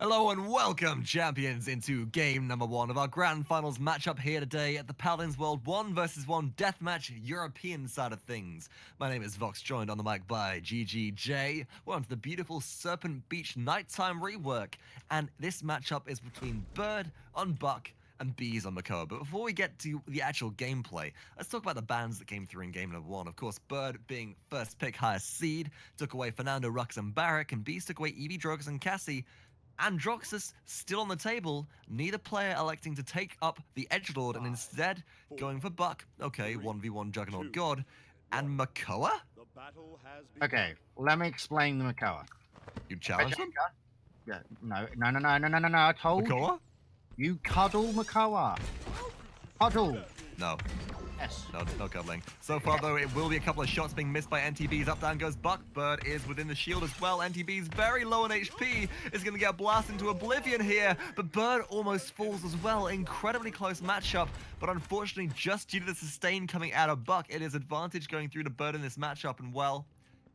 Hello and welcome, champions, into game number 1 of our grand finals matchup here today at the Paladins World 1v1 Deathmatch European side of things. My name is Vox, joined on the mic by GGJ. We're on to the beautiful Serpent Beach nighttime rework, and this matchup is between Bird on Buck and Bees on Makoa. But before we get to the actual gameplay, let's talk about the bans that came through in game number 1. Of course, Bird being first pick, highest seed, took away Fernando, Rux, and Barrack, and Bees took away Eevee, Drogus, and Cassie. Androxus still on the table, neither player electing to take up the Edgelord and instead going for Buck. Okay, 1v1 Juggernaut God. And Makoa? Okay, let me explain the Makoa. You challenge them? Yeah, no, I told Makoa? you cuddle Makoa. Cuddle. No. Yes. No cuddling. So far, though, it will be a couple of shots being missed by NTBees. Up, down goes Buck. Bird is within the shield as well. NTBees very low on HP. Is going to get blasted into oblivion here. But Bird almost falls as well. Incredibly close matchup. But unfortunately, just due to the sustain coming out of Buck, it is advantage going through to Bird in this matchup. And, well,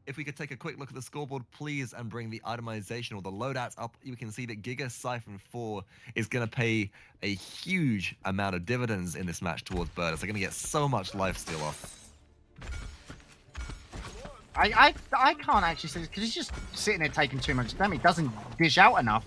if we could take a quick look at the scoreboard, please, and bring the itemization or the loadouts up, you can see that Giga Siphon 4 is going to pay a huge amount of dividends in this match towards Bird. They're going to get so much lifesteal off. I can't actually say this because he's just sitting there taking too much damage. Doesn't dish out enough,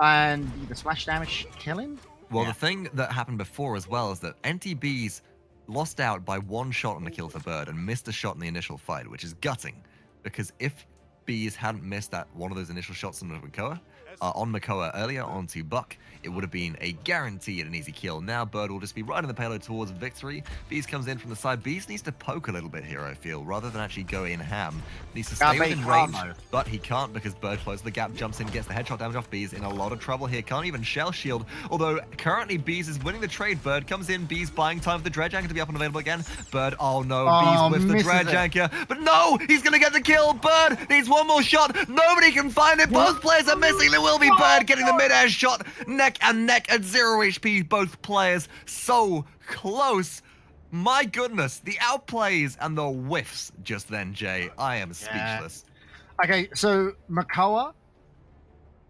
and the splash damage kill him. Well, the thing that happened before as well is that NTBees lost out by one shot on the kill to Bird and missed a shot in the initial fight, which is gutting. Because if Bees hadn't missed that one of those initial shots on Makoa earlier onto Buck, it would have been a guaranteed and easy kill. Now Bird will just be riding the payload towards victory. Bees comes in from the side. Bees needs to poke a little bit here, I feel, rather than actually go in ham. Needs to stay within range, but he can't because Bird closes the gap, jumps in, gets the headshot damage off Bees. In a lot of trouble here. Can't even shell shield, although currently Bees is winning the trade. Bird comes in, Bees buying time for the dredge anchor to be up and available again. Bird, oh no, Bees with the dredge anchor, but no, he's gonna get the kill. Bird needs one more shot. Nobody can find it. Both players are missing. There will be Bird getting the mid-air shot, neck and neck at 0 HP. Both players so close. My goodness, the outplays and the whiffs just then, Jay. I am speechless. Okay, so Makoa,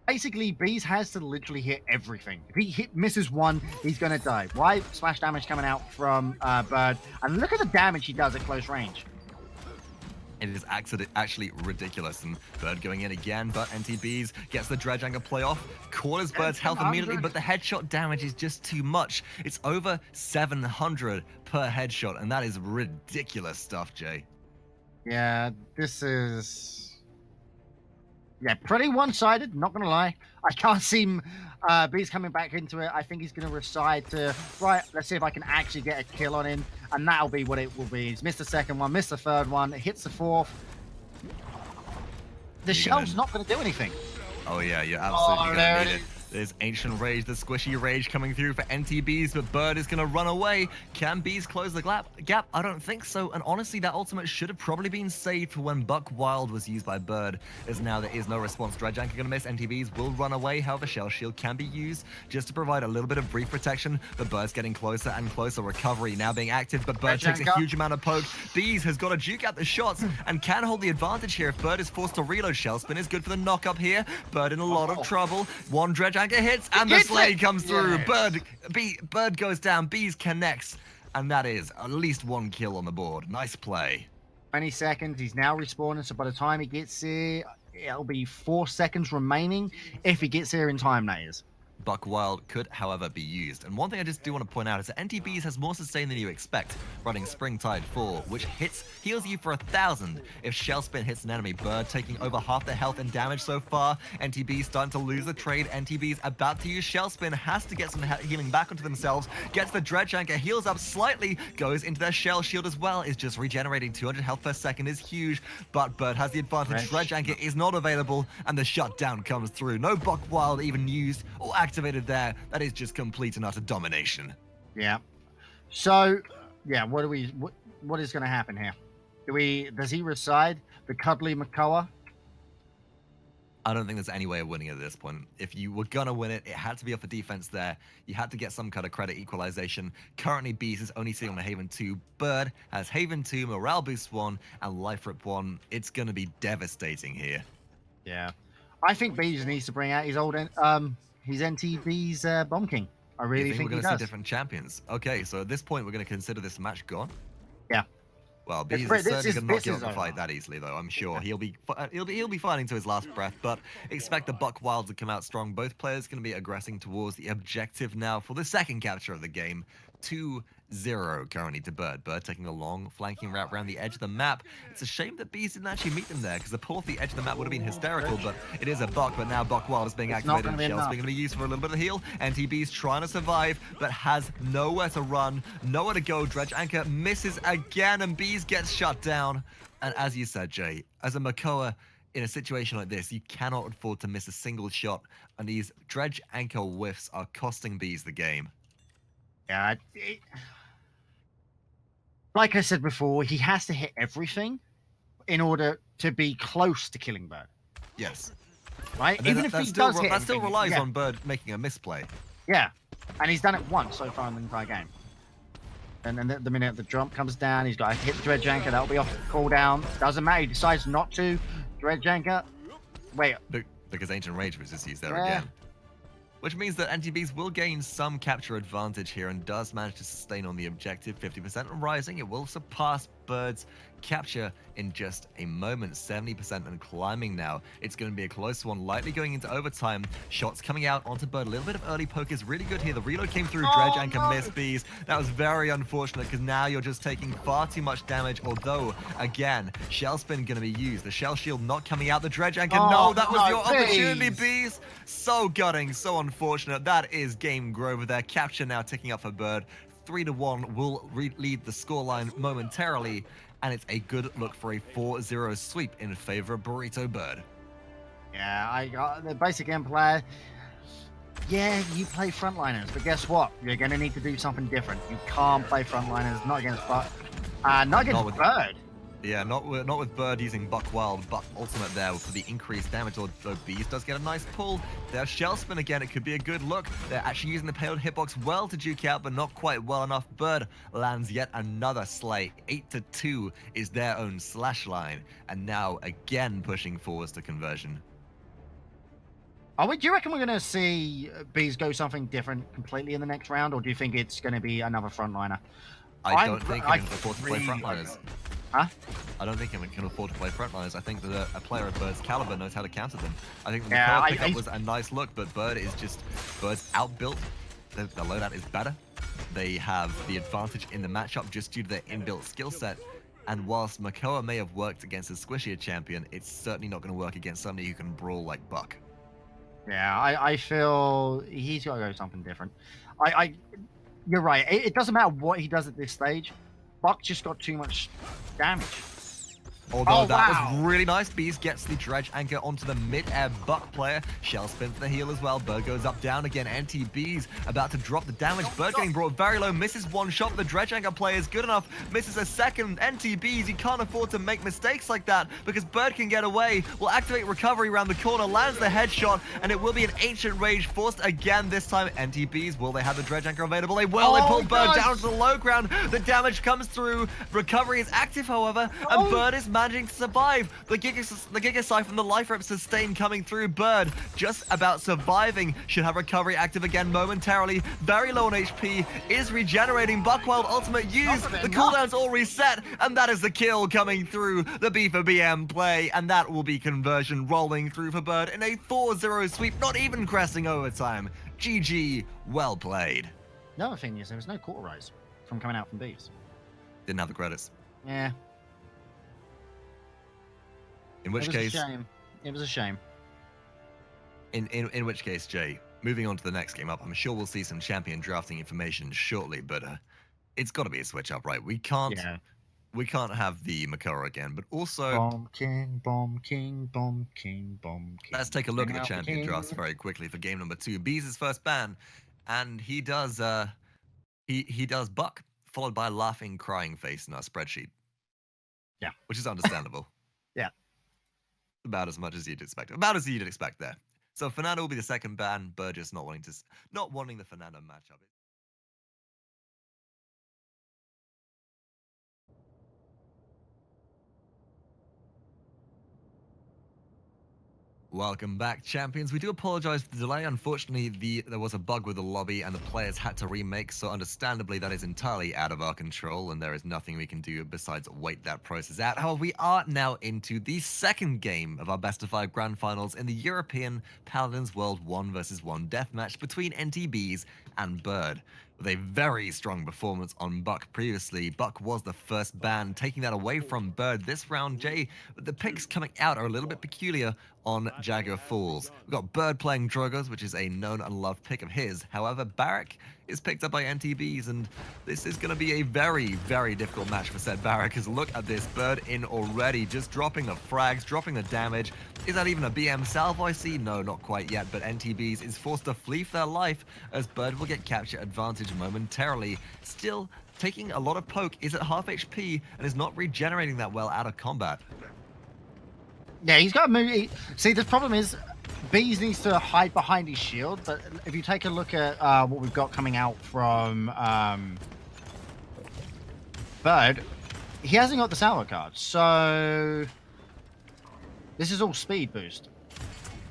basically Bees has to literally hit everything. If he misses one, he's gonna die. Why? Splash damage coming out from Bird, and look at the damage he does at close range. It is actually ridiculous. And Bird going in again, but NTBees gets the dredge anchor play off. Corners Bird's health immediately, but the headshot damage is just too much. It's over 700 per headshot, and that is ridiculous stuff, Jay. Yeah, this is... Yeah, pretty one-sided, not going to lie. I can't see Bees coming back into it. I think he's going to decide to, right, let's see if I can actually get a kill on him. And that'll be what it will be. He's missed the second one, missed the third one, hits the fourth. The shell's not going to do anything. Oh, yeah, you're absolutely going to need it. There's Ancient Rage, the squishy rage coming through for NTBees, but Bird is going to run away. Can Bees close the gap? I don't think so. And honestly, that ultimate should have probably been saved for when Buck Wild was used by Bird, as now there is no response. Dredge Anchor going to miss. NTBees will run away. However, Shell Shield can be used just to provide a little bit of brief protection. But Bird's getting closer and closer. Recovery now being active, but Bird takes a huge amount of poke. Bees has got to juke out the shots and can hold the advantage here if Bird is forced to reload. Shell Spin is good for the knock up here. Bird in a lot of trouble. One Dredge Anchor hits, and the Slade comes through. Bird goes down, Bees connects, and that is at least one kill on the board. Nice play. 20 seconds, he's now respawning, so by the time he gets here, it'll be 4 seconds remaining, if he gets here in time, that is. Buck Wild could, however, be used. And one thing I just do want to point out is that NTBees has more sustain than you expect, running Springtide 4, which heals you for 1,000 if Shell Spin hits an enemy. Bird taking over half their health and damage so far. NTBees starting to lose the trade. NTBees about to use Shell Spin, has to get some healing back onto themselves, gets the Dredge Anchor, heals up slightly, goes into their Shell Shield as well, is just regenerating 200 health per second, is huge, but Bird has the advantage. Dredge Anchor is not available, and the shutdown comes through. No Buck Wild even used or activated there. That is just complete and utter domination. Yeah. So, yeah, what is going to happen here? Does he reside the cuddly Makoa? I don't think there's any way of winning it at this point. If you were gonna win it, it had to be off the defense there. You had to get some kind of credit equalization. Currently, Bees is only sitting on a Haven 2. Bird has Haven 2, Morale Boost 1, and Life Rip 1. It's gonna be devastating here. Yeah. I think Bees needs to bring out his NTBees Bomb King. I You really think we're think he going to see does. different champions? Okay, so at this point, we're going to consider this match gone. Yeah. Well, It's Bees pre- is certainly going to not this give is up the fight over. that easily, though. I'm sure he'll be fighting to his last breath. But expect the Buck Wild to come out strong. Both players going to be aggressing towards the objective now for the second capture of the game. 2-0 currently to Bird. Bird taking a long flanking route around the edge of the map. It's a shame that Bees didn't actually meet them there, because the pull off the edge of the map would have been hysterical, but it is a Buck, but now Buck Wild is being It's not activated. going to be Shell's enough. going to be used for a little bit of heal. NTBees trying to survive, but has nowhere to run, nowhere to go. Dredge Anchor misses again, and Bees gets shut down. And as you said, Jay, as a Makoa, in a situation like this, you cannot afford to miss a single shot, and these Dredge Anchor whiffs are costing Bees the game. Yeah. Like I said before, he has to hit everything in order to be close to killing Bird. Yes. Right? And Even if he does hit that still everything, relies yeah. on Bird making a misplay. Yeah. And he's done it once so far in the entire game. And then the minute the jump comes down, he's got to hit the Dredge Anchor. That'll be off the cooldown. Doesn't matter. He decides not to. Dredge Anchor. Wait. Because Ancient Rage was just used there Yeah. again. Which means that NTBees will gain some capture advantage here and does manage to sustain on the objective. 50% and rising. It will surpass Bird's capture in just a moment. 70% and climbing now. It's going to be a close one, likely going into overtime. Shots coming out onto Bird. A little bit of early poke is really good here. The reload came through. Dredge Anchor missed Bees. That was very unfortunate, because now you're just taking far too much damage. Although, again, Shell Spin going to be used. The Shell Shield not coming out. The Dredge Anchor, no, that was your opportunity, Bees. So gutting, so unfortunate. That is game over there. Capture now ticking up for Bird. 3-1 will lead the scoreline momentarily, and it's a good look for a 4-0 sweep in favor of Burrito Bird. Yeah, I got the basic gameplay. Yeah, you play frontliners, but guess what? You're going to need to do something different. You can't play frontliners, not against Bird. Yeah, not with Bird using Buck Wild, Buck Ultimate there for the increased damage, although Bees does get a nice pull. There's Shell Spin again, it could be a good look. They're actually using the payload hitbox well to duke out, but not quite well enough. Bird lands yet another slay. 8-2 is their own slash line, and now again pushing forwards to conversion. Do you reckon we're going to see Bees go something different completely in the next round, or do you think it's going to be another frontliner? I don't think I can afford to play frontliners. Huh? I don't think anyone can afford to play frontliners. I think that a player of Bird's caliber knows how to counter them. I think the pickup was a nice look, but Bird's outbuilt. The loadout is better. They have the advantage in the matchup just due to their inbuilt skill set. And whilst Makoa may have worked against a squishier champion, it's certainly not going to work against somebody who can brawl like Buck. Yeah, I feel he's got to go something different. You're right. It doesn't matter what he does at this stage. Buck just got too much damage. Although that was really nice. Bees gets the Dredge Anchor onto the mid-air Buck player. Shell Spin for the heal as well. Bird goes up, down again. NTBees about to drop the damage. Bird getting brought very low. Misses one shot. The Dredge Anchor player is good enough. Misses a second. NTBees, you can't afford to make mistakes like that, because Bird can get away. Will activate recovery around the corner. Lands the headshot, and it will be an Ancient Rage forced again this time. NTBees, will they have the Dredge Anchor available? They will. They pull Bird down to the low ground. The damage comes through. Recovery is active, however, and Bird is managing to survive. The Giga Siphon, the Life Rep Sustain coming through. Bird just about surviving. Should have recovery active again momentarily. Very low on HP. Is regenerating. Buckwild ultimate used. The cooldown's all reset, and that is the kill coming through. The B for BM play, and that will be conversion rolling through for Bird in a 4-0 sweep, not even cresting overtime. GG, well played. The other thing is there was no cauterize from coming out from Bees. Didn't have the credits. Yeah. In which case, it was a shame. In which case, Jay, moving on to the next game up, I'm sure we'll see some champion drafting information shortly, but it's got to be a switch up, right? We can't have the Makoa again, but also Bomb King, Bomb King, Bomb King, Bomb King. Let's take a look at the champion drafts very quickly for game number 2. Bees' first ban, and he does he does Buck, followed by a laughing, crying face in our spreadsheet. Yeah, which is understandable. Yeah. About as much as you'd expect. About as you'd expect there. So Fernando will be the second ban. Burgess not wanting the Fernando matchup. Welcome back, champions. We do apologize for the delay. Unfortunately, there was a bug with the lobby and the players had to remake, so understandably that is entirely out of our control and there is nothing we can do besides wait that process out. However, we are now into the second game of our best of 5 grand finals in the European Paladins World 1 vs 1 deathmatch between NTBees and Bird. With a very strong performance on Buck previously, Buck was the first ban, taking that away from Bird this round, Jay. But the picks coming out are a little bit peculiar on Jagger Falls. We've got Bird playing Drogos, which is a known and loved pick of his. However, Barrack is picked up by NTBees, and this is going to be a very, very difficult match for said Barrack, because look at this, Bird in already, just dropping the frags, dropping the damage. Is that even a BM salvo I see? No, not quite yet, but NTBees is forced to flee for their life, as Bird will get capture advantage momentarily. Still taking a lot of poke, is at half HP, and is not regenerating that well out of combat. Yeah, he's got to move. See, the problem is, Bees needs to hide behind his shield, but if you take a look at what we've got coming out from Bird, he hasn't got the salvo card, so this is all speed boost.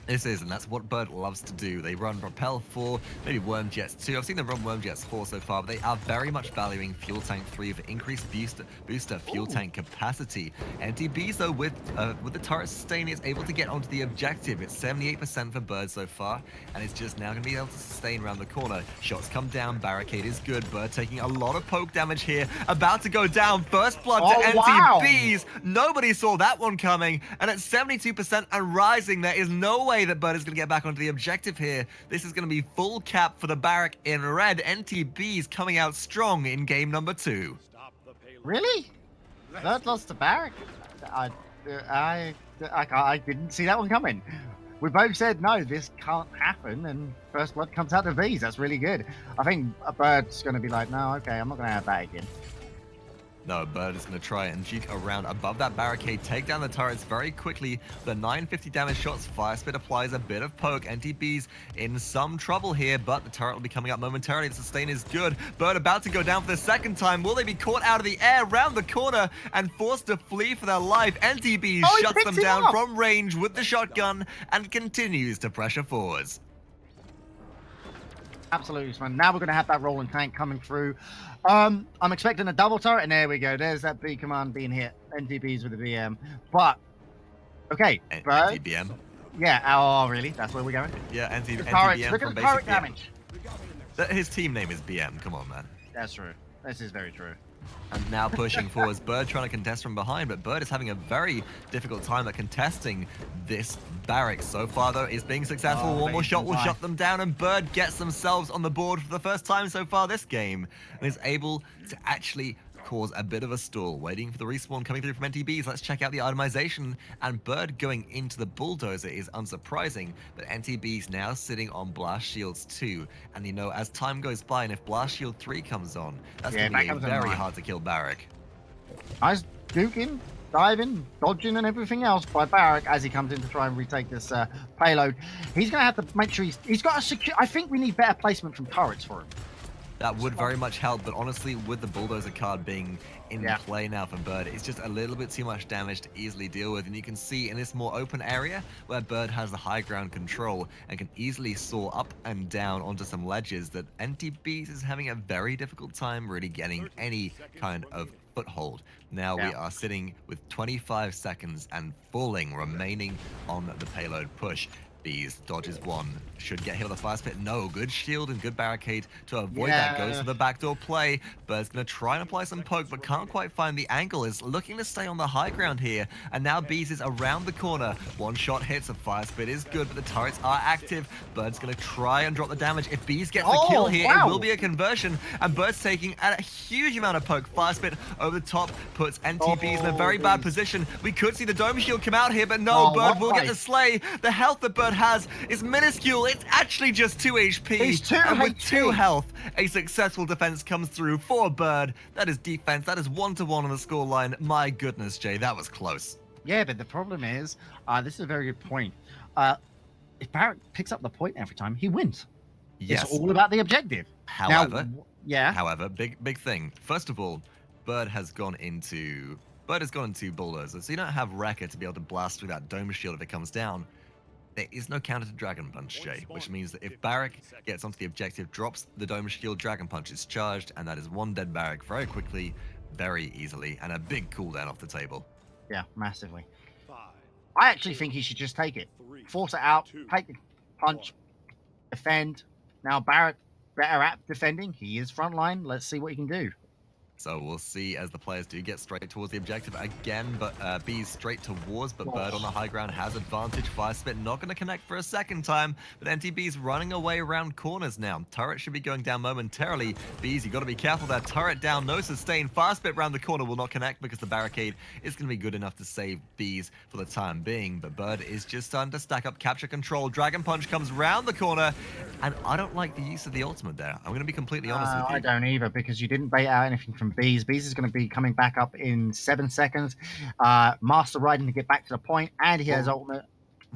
This is, and that's what Bird loves to do. They run Propel 4, maybe Worm Jets 2. I've seen them run Worm Jets 4 so far, but they are very much valuing Fuel Tank 3 for increased booster fuel tank capacity. NTBees, though, with the turret sustain, is able to get onto the objective. It's 78% for Bird so far, and it's just now going to be able to sustain around the corner. Shots come down, barricade is good. Bird taking a lot of poke damage here, about to go down. First blood to NTBees. Wow. Nobody saw that one coming, and at 72% and rising, there is no way that Bird is going to get back onto the objective here. This is going to be full cap for the Barrack in red. NTBees coming out strong in game number 2. Really? Bird lost to Barrack? I didn't see that one coming. We both said, no, this can't happen, and first blood comes out of Bees. That's really good. I think a Bird's going to be like, no, okay, I'm not going to have that again. No, Bird is going to try and juke around above that barricade, take down the turrets very quickly. The 950 damage shots, Fire Spit applies a bit of poke. NTBees in some trouble here, but the turret will be coming up momentarily. The sustain is good. Bird about to go down for the second time. Will they be caught out of the air, round the corner, and forced to flee for their life? NTBees shuts them down from range with the shotgun and continues to pressure forwards. Absolutely, man. Now we're going to have that rolling tank coming through. I'm expecting a double turret, and there we go. There's that B command being hit. NTBees with a BM. But, okay. NTBM? Yeah, oh, really? That's where we're going? Yeah, NTBM Look at from the turret basic damage. His team name is BM. Come on, man. That's true. This is very true. And now pushing forwards, Bird trying to contest from behind, but Bird is having a very difficult time at contesting this barracks. So far, though, is being successful. One more shot will shut them down, and Bird gets themselves on the board for the first time so far this game, and is able to actually cause a bit of a stall, waiting for the respawn coming through from NTBees. Let's check out the itemization, and Bird going into the bulldozer is unsurprising, but NTBees now sitting on Blast Shields 2, and you know, as time goes by, and if Blast Shield 3 comes on, that's going to be a very hard to kill Barrack. Nice duking, diving, dodging, and everything else by Barrack as he comes in to try and retake this payload. He's going to have to make sure he's got a secure. I think we need better placement from turrets for him. That would very much help, but honestly, with the bulldozer card being in play now for Bird, it's just a little bit too much damage to easily deal with. And you can see in this more open area where Bird has the high ground control and can easily soar up and down onto some ledges, that NTBees is having a very difficult time really getting any kind of foothold. Now we are sitting with 25 seconds and falling remaining on the payload push. Bees dodges one, should get hit with a fire spit. No, good shield and good barricade to avoid that. Goes for the backdoor play. Bird's going to try and apply some poke, but can't quite find the angle. Is looking to stay on the high ground here, and now Bees is around the corner. One shot hits, a fire spit is good, but the turrets are active. Bird's going to try and drop the damage. If Bees gets the kill here, it will be a conversion, and Bird's taking a huge amount of poke. Fire spit over the top puts NTBees in a very bad position. We could see the dome shield come out here, but no, Bird will get the slay. The health that Bird has is minuscule. It's actually just 2 HP. And with 2 health, a successful defense comes through for Bird. That is defense. That is 1-1 on the scoreline. My goodness, Jay, that was close. Yeah, but the problem is, this is a very good point. If Barrack picks up the point every time, he wins. Yes. It's all about the objective. However, now, However, big thing. First of all, Bird has gone into bulldozer, so you don't have Wrecker to be able to blast through that dome shield if it comes down. there is no counter to Dragon Punch, Jay, which means that if Barrack gets onto the objective, drops the Dome Shield, Dragon Punch is charged, and that is one dead Barrack very quickly, very easily, and a big cooldown off the table. Yeah, massively. I actually think he should just take it. Force it out, take the punch, defend. Now Barrack better at defending. He is frontline. Let's see what he can do. So we'll see as the players do get straight towards the objective again, but Bees straight towards, but Bird on the high ground has advantage. Fire Spit not going to connect for a second time, but NTBees running away around corners now. Turret should be going down momentarily. Bees, you got to be careful there. Turret down, no sustain. Fire Spit around the corner will not connect because the barricade is going to be good enough to save Bees for the time being, but Bird is just starting to stack up capture control. Dragon Punch comes round the corner, and I don't like the use of the ultimate there. I'm going to be completely honest with you. I don't either, because you didn't bait out anything from Bees. Bees is going to be coming back up in 7 seconds. Master riding to get back to the point, and he has ultimate.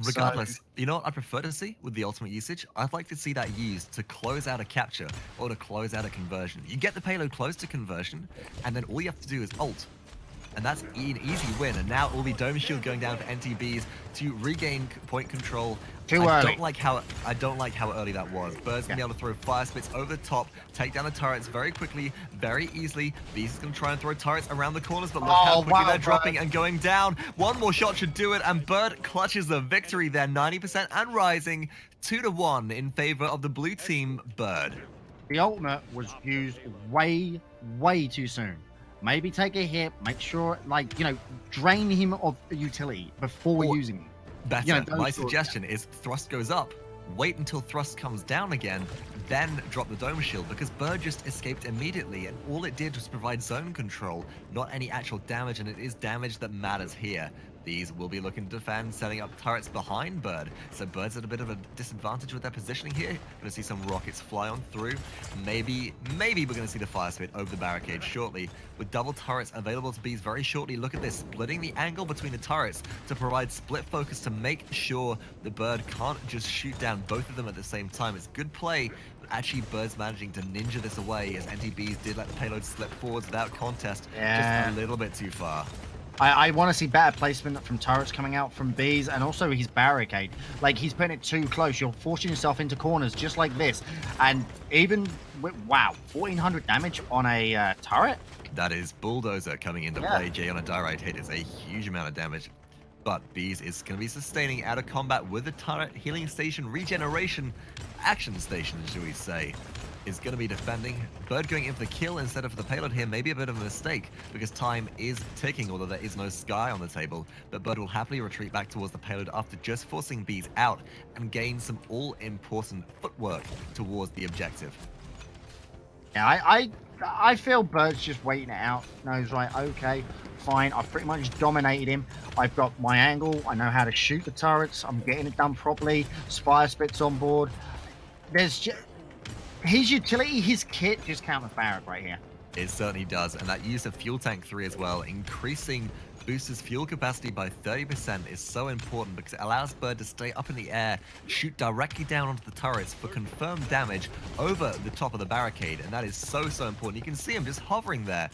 Regardless, you know what I prefer to see with the ultimate usage? I'd like to see that used to close out a capture or to close out a conversion. You get the payload close to conversion, and then all you have to do is ult. And that's an easy win. And now it will be Dome Shield going down for NTBees to regain point control. I don't like how early that was. Bird's gonna be able to throw fire spits over the top, take down the turrets very quickly, very easily. Bees is gonna try and throw turrets around the corners, but look how quickly they're dropping and going down. One more shot should do it, and Bird clutches the victory there, 90% and rising, 2-1 in favor of the blue team. Bird. The ultimate was used way too soon. Maybe take a hit, make sure, like, you know, drain him of utility before using him. Better. My suggestion is thrust goes up, wait until thrust comes down again, then drop the Dome Shield, because Bird just escaped immediately, and all it did was provide zone control, not any actual damage, and it is damage that matters here. These will be looking to defend, setting up turrets behind Bird. So Bird's at a bit of a disadvantage with their positioning here. Going to see some rockets fly on through. Maybe we're going to see the fire spit over the barricade shortly. With double turrets available to Bees very shortly. Look at this, splitting the angle between the turrets to provide split focus to make sure the Bird can't just shoot down both of them at the same time. It's good play. Actually, Bird's managing to ninja this away, as NTBees did let the payload slip forwards without contest. Just a little bit too far. I want to see better placement from turrets coming out from Bees, and also his barricade. Like, he's putting it too close. You're forcing yourself into corners just like this. And even with, wow, 1400 damage on a turret? That is Bulldozer coming into play. Jay on a direct hit is a huge amount of damage. But Bees is going to be sustaining out of combat with the turret, healing station, regeneration, action station, should we say, is going to be defending. Bird going in for the kill instead of for the payload here, maybe a bit of a mistake, because time is ticking, although there is no sky on the table. But Bird will happily retreat back towards the payload after just forcing Bees out and gain some all-important footwork towards the objective. Yeah, I feel Bird's just waiting it out. Knows, right, okay, fine. I've pretty much dominated him. I've got my angle. I know how to shoot the turrets. I'm getting it done properly. Spire Spit's on board. There's just... his utility, his kit just counters Barrack right here. It certainly does, and that use of Fuel Tank 3 as well, increasing Booster's fuel capacity by 30% is so important because it allows Bird to stay up in the air, shoot directly down onto the turrets for confirmed damage over the top of the barricade, and that is so important. You can see him just hovering there,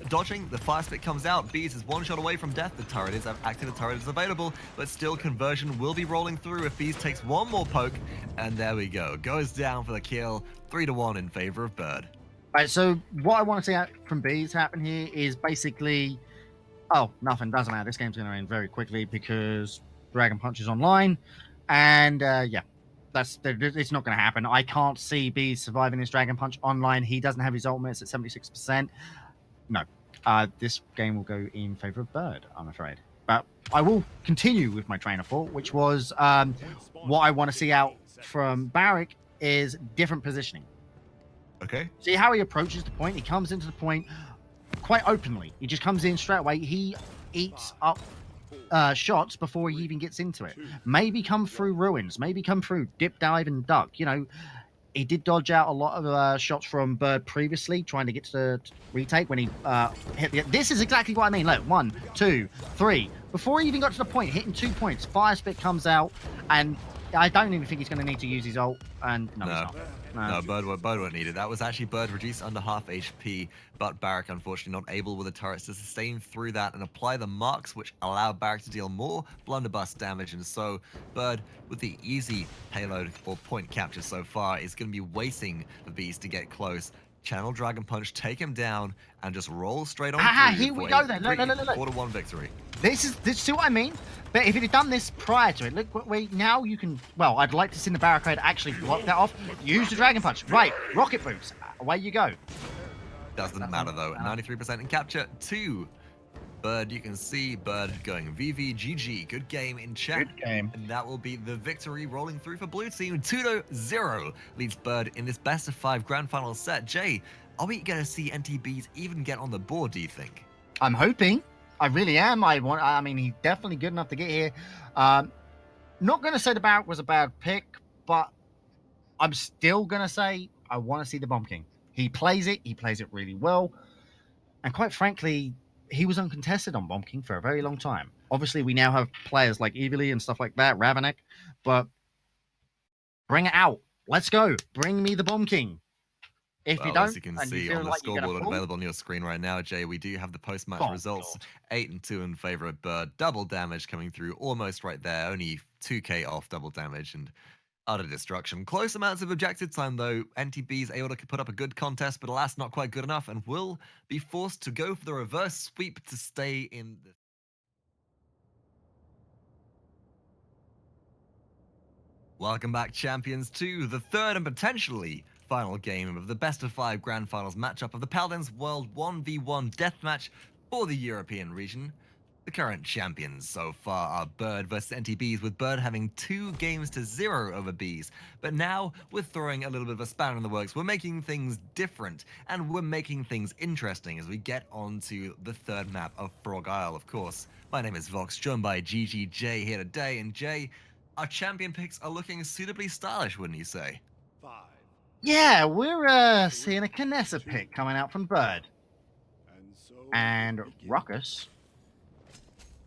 dodging. The fire spit comes out. Bees is one shot away from death. The turret is active, the turret is available, but still conversion will be rolling through if Bees takes one more poke, and there we go. Goes down for the kill, 3-1 in favor of Bird. Right, so what I want to see from Bees happen here is basically, oh, nothing, doesn't matter. This game's going to end very quickly because Dragon Punch is online, and yeah, it's not going to happen. I can't see Bees surviving this Dragon Punch online. He doesn't have his ultimates at 76%. No, this game will go in favor of Bird, I'm afraid. But I will continue with my train of thought, which was what I want to see out from Barrack is different positioning. Okay. See how he approaches the point? He comes into the point quite openly. He just comes in straight away. He eats up shots before he even gets into it. Maybe come through ruins. Maybe come through dip, dive, and duck. You know, he did dodge out a lot of shots from Bird previously, trying to get to the retake when he hit the... This is exactly what I mean. Look, 1, 2, 3. Before he even got to the point, hitting 2 points, Fire Spit comes out, and I don't even think he's going to need to use his ult. And no, he's not. No, Bird won't need it. That was actually Bird reduced under half HP, but Barrack unfortunately not able with the turrets to sustain through that and apply the marks which allow Barrack to deal more blunderbuss damage. And so Bird, with the easy payload or point capture so far, is going to be waiting for Bees to get close. Channel Dragon Punch, take him down, and just roll straight on through. Here we go then. Look. 4-1 victory. This see what I mean? But if he'd have done this prior to it, look, now you can. Well, I'd like to see the barricade actually block that off. Use the Dragon Punch. Right, rocket boots. Away you go. Doesn't matter though. 93% in capture. 2. Bird, you can see Bird going VVGG. Good game in chat. Good game. And that will be the victory rolling through for Blue Team. 2-0 leads Bird in this best of 5 grand final set. Jay, are we going to see NTBees even get on the board, do you think? I'm hoping. I really am. I mean, he's definitely good enough to get here. Not going to say the Barrack was a bad pick, but I'm still going to say I want to see the Bomb King. He plays it really well. And quite frankly, he was uncontested on Bomb King for a very long time. Obviously, we now have players like Evely and stuff like that, Ravenek, but bring it out. Let's go. Bring me the Bomb King. If you don't, as you can see on the scoreboard available on your screen right now, Jay, we do have the post-match results. 8-2 in favor of Bird. Double damage coming through almost right there. Only 2k off double damage and utter destruction. Close amounts of objective time, though. NTBees able to put up a good contest, but alas, not quite good enough, and will be forced to go for the reverse sweep to stay in the... Welcome back, champions, to the third and potentially final game of the best of 5 grand finals matchup of the Paladins World 1v1 deathmatch for the European region. The current champions so far are Bird versus NTBees, with Bird having 2 games to 0 over Bees. But now we're throwing a little bit of a spanner in the works. We're making things different, and we're making things interesting as we get onto the third map of Frog Isle, of course. My name is Vox, joined by GGJ here today, and Jay, our champion picks are looking suitably stylish, wouldn't you say? Yeah, we're seeing a Kinessa pick coming out from Bird. And Ruckus.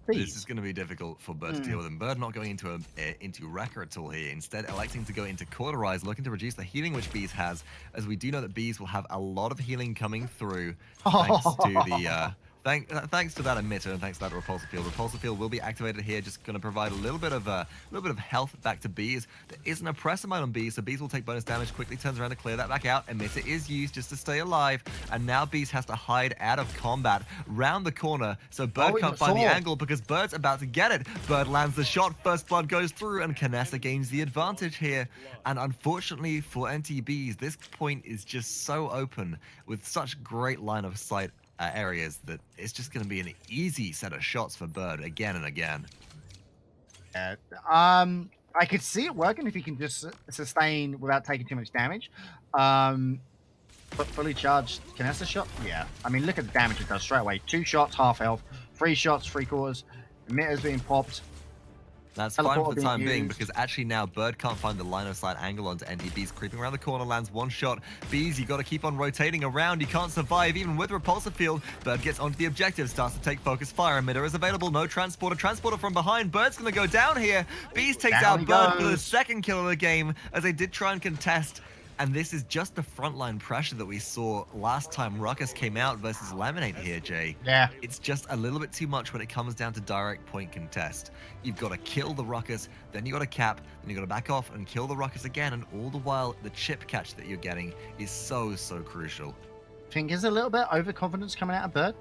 This is going to be difficult for Bird to deal with. And Bird not going into Wrecker at all here. Instead, electing to go into Cauterize, looking to reduce the healing which Bees has, as we do know that Bees will have a lot of healing coming through thanks to the... Thanks to that emitter and thanks to that repulsor field. Repulsor field will be activated here, just going to provide a little bit of health back to Bees. There isn't a press amount on Bees, so Bees will take bonus damage. Quickly turns around to clear that back out. Emitter is used just to stay alive, and now Bees has to hide out of combat round the corner, so Bird can't find the angle because Bird's about to get it. Bird lands the shot, first blood goes through, and Kinessa gains the advantage here. And unfortunately for NTBees, this point is just so open with such great line of sight areas that it's just going to be an easy set of shots for Bird again and again. I could see it working if he can just sustain without taking too much damage. But fully charged Kinessa shot, yeah. I mean, look at the damage it does straight away. 2 shots, half health. 3 shots, 3/4. Emitter's being popped. That's fine for the time being, because actually now Bird can't find the line of sight angle onto NTBees. Creeping around the corner, lands 1 shot. Bees, you got to keep on rotating around. You can't survive even with repulsor field. Bird gets onto the objective, starts to take focus fire. Emitter is available, no transporter. Transporter from behind. Bird's going to go down here. Bees takes out Bird for the 2nd kill of the game, as they did try and contest. And this is just the frontline pressure that we saw last time Ruckus came out versus Laminate here, Jay. Yeah. It's just a little bit too much when it comes down to direct point contest. You've got to kill the Ruckus, then you got to cap, then you got to back off and kill the Ruckus again, and all the while the chip catch that you're getting is so crucial. Think there's a little bit of overconfidence coming out of Bird?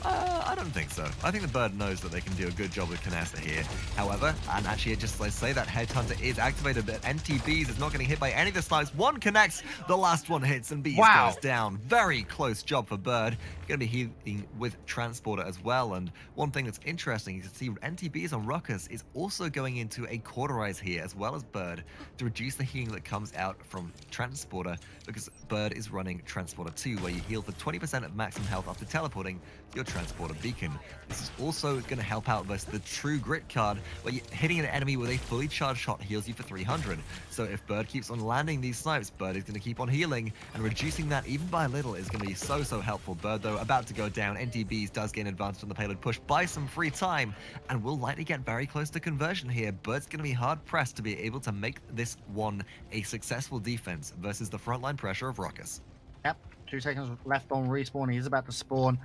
I don't think so. I think the Bird knows that they can do a good job with Kinessa here. However, and actually just let's say that Headhunter is activated, but NTBees is not getting hit by any of the snipes. 1 connects, the last one hits, and Bees goes down. Very close job for Bird. Going to be healing with Transporter as well. And one thing that's interesting, you can see NTBees on Ruckus is also going into a Cauterize here, as well as Bird, to reduce the healing that comes out from Transporter, because Bird is running Transporter 2, where you heal for 20% of maximum health after teleporting to your Transporter beacon. This is also going to help out versus the True Grit card, where you're hitting an enemy with a fully charged shot heals you for 300. So if Bird keeps on landing these snipes, Bird is going to keep on healing, and reducing that even by a little is going to be so helpful. Bird, though, about to go down. NTBees does gain advantage on the payload push by some free time, and will likely get very close to conversion here. Bird's going to be hard-pressed to be able to make this one a successful defense versus the frontline pressure of Ruckus. Yep, 2 seconds left on respawn. He's about to spawn.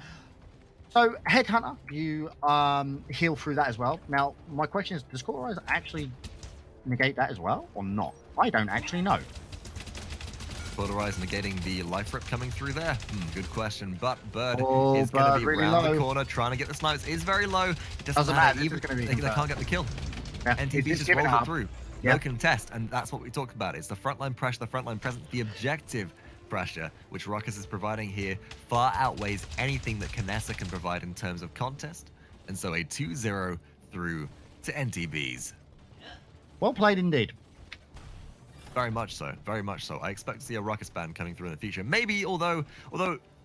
So, Headhunter, you heal through that as well. Now, my question is, does Cauterize actually negate that as well, or not? I don't actually know. Cauterize negating the life rip coming through there? Good question. But Bird Oh, is going to be Bird, really around low. the corner trying to get the snipes. Is very low. It Doesn't matter, this is gonna be they confirmed. can't get the kill. Yeah, NTB he's just giving rolls it up. through. Yeah. No contest, and that's what we talked about. It's the frontline pressure, the frontline presence, the objective pressure, which Ruckus is providing here, far outweighs anything that Kinessa can provide in terms of contest. And so a 2-0 through to NTBees. Well played indeed. Very much so, very much so. I expect to see a Ruckus ban coming through in the future. Maybe, although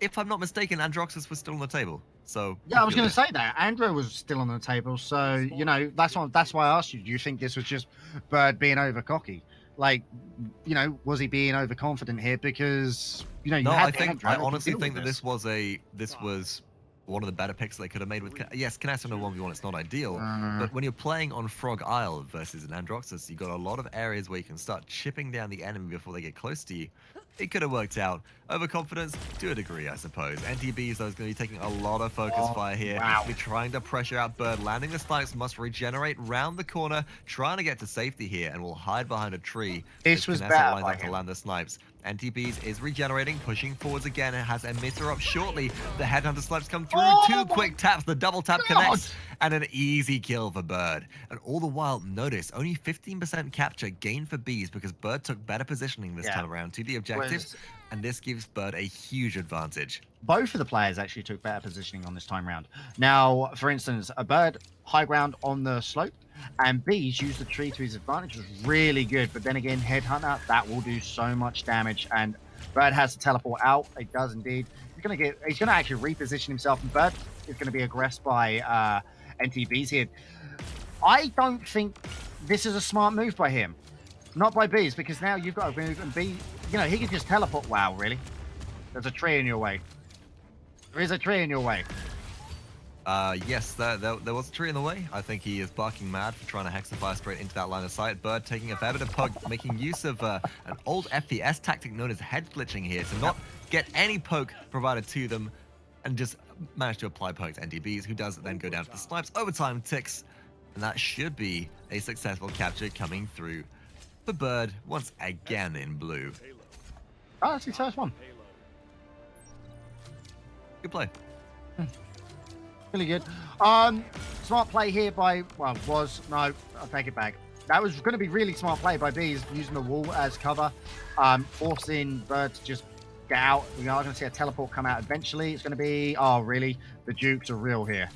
if I'm not mistaken, Androxus was still on the table. So Yeah, I was going to say that. Andrew was still on the table, so, you know, that's why I asked you, do you think this was just Bird being over cocky? Like, you know, was he being overconfident here? Because, you know, you No, had I honestly think that this was one of the better picks they could have made with... Yes, Kinessa in a 1v1, it's not ideal, but when you're playing on Frog Isle versus an Androxus, you've got a lot of areas where you can start chipping down the enemy before they get close to you. It could have worked out. Overconfidence, to a degree, I suppose. NTBees, though, is going to be taking a lot of focus fire here. Wow. We're trying to pressure out Bird. Landing the snipes must regenerate round the corner, trying to get to safety here, and will hide behind a tree. This was Kinessa bad lines by up to him. land the snipes. NTBees is regenerating, pushing forwards again. It has emitter up shortly. The headhunter snipes come through. Oh 2 my quick taps. The double tap God. connects. And an easy kill for Bird. And all the while, notice, only 15% capture gained for Bees because Bird took better positioning this time around to the objectives. And this gives Bird a huge advantage. Both of the players actually took better positioning on this time round. Now, for instance, a Bird high ground on the slope, and Bees used the tree to his advantage, was really good. But then again, Headhunter, that will do so much damage, and Bird has to teleport out. It does indeed. He's gonna actually reposition himself, and Bird is gonna be aggressed by NTBees here. I don't think this is a smart move by him. Not by Bees, because now you've got to move and be, you know, he can just teleport. Wow, really? There's a tree in your way. There is a tree in your way. Yes, there was a tree in the way. I think he is barking mad for trying to hexify straight into that line of sight. Bird taking a fair bit of poke, making use of an old FPS tactic known as head glitching here to not get any poke provided to them and just manage to apply poke to NTBees, who does then go down to the snipes. Overtime ticks, and that should be a successful capture coming through for Bird once again in blue. Oh, that's his first one. Good play. Really good. Smart play here by, well, no, I'll take it back. That was going to be really smart play by Bees, using the wall as cover, forcing Bird to just get out. We are going to see a teleport come out eventually. It's going to be, oh, really? The Dukes are real here.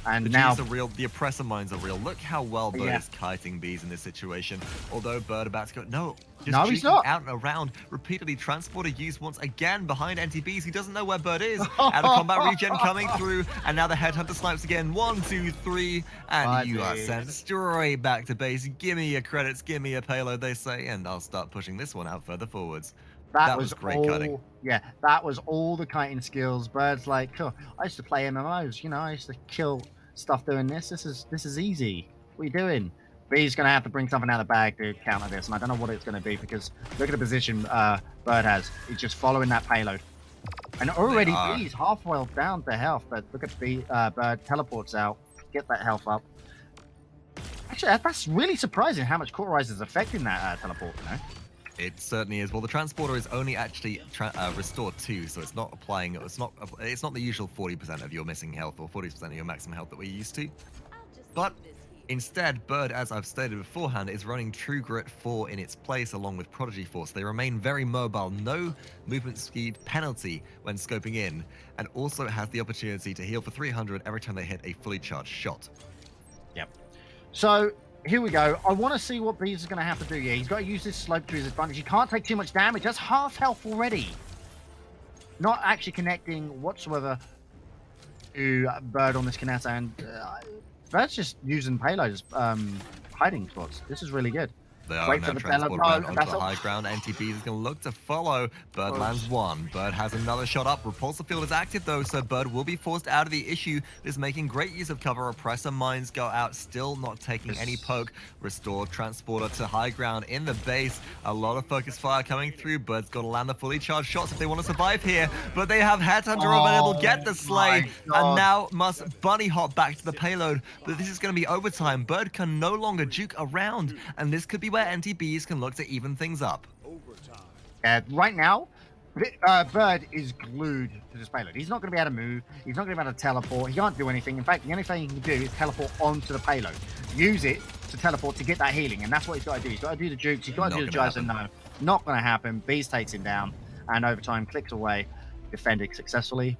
And The now, G's are real, the oppressor minds are real. Look how well Bird Yeah. is kiting Bees in this situation. Although Bird about to go, no, just No, he's cheeking not. out and around. Repeatedly transporter used once again behind NTBees. He doesn't know where Bird is. Out of combat regen coming through, and now the headhunter snipes again. 1, 2, 3, and you are Buddy. sent straight back to base. Give me your credits, give me a payload, they say, and I'll start pushing this one out further forwards. That was great all, cutting. Yeah, that was all the kiting skills. Bird's like, oh, I used to play MMOs, you know, I used to kill stuff doing this. This is easy. What are you doing? B's gonna have to bring something out of the bag to counter this, and I don't know what it's gonna be because look at the position Bird has. He's just following that payload. And already B's halfway down to health, but look at Bird teleports out, get that health up. Actually, that's really surprising how much Cauterize is affecting that teleport, you know? It certainly is. Well, the transporter is only actually restored 2, so it's not applying. It's not the usual 40% of your missing health or 40% of your maximum health that we're used to. But instead, Bird, as I've stated beforehand, is running True Grit 4 in its place along with Prodigy Force. They remain very mobile, no movement speed penalty when scoping in, and also has the opportunity to heal for 300 every time they hit a fully charged shot. Yep. So here we go. I want to see what Bees is going to have to do here. He's got to use this slope to his advantage. He can't take too much damage. That's half health already. Not actually connecting whatsoever. to Bird on this Canasta, and Bird's just using payloads, hiding spots. This is really good. They are Wait now for the transport payload. around onto the high ground. NTBees is going to look to follow. Bird lands one. Bird has another shot up. Repulsor field is active though, so Bird will be forced out of the issue. Is making great use of cover. Oppressor mines go out, still not taking any poke. Restore transporter to high ground in the base. A lot of focus fire coming through. Bird's got to land the fully charged shots if they want to survive here. But they have Headhunter available. Get the slay. And now must bunny hop back to the payload. But this is going to be overtime. Bird can no longer juke around. And this could be where NTBees can look to even things up. Right now, Bird is glued to this payload. He's not going to be able to move. He's not going to be able to teleport. He can't do anything. In fact, the only thing he can do is teleport onto the payload. Use it to teleport to get that healing, and that's what he's got to do. He's got to do the jukes. He's got to do the drives, and no, not going to happen. Bees takes him down, and overtime clicks away, defending successfully,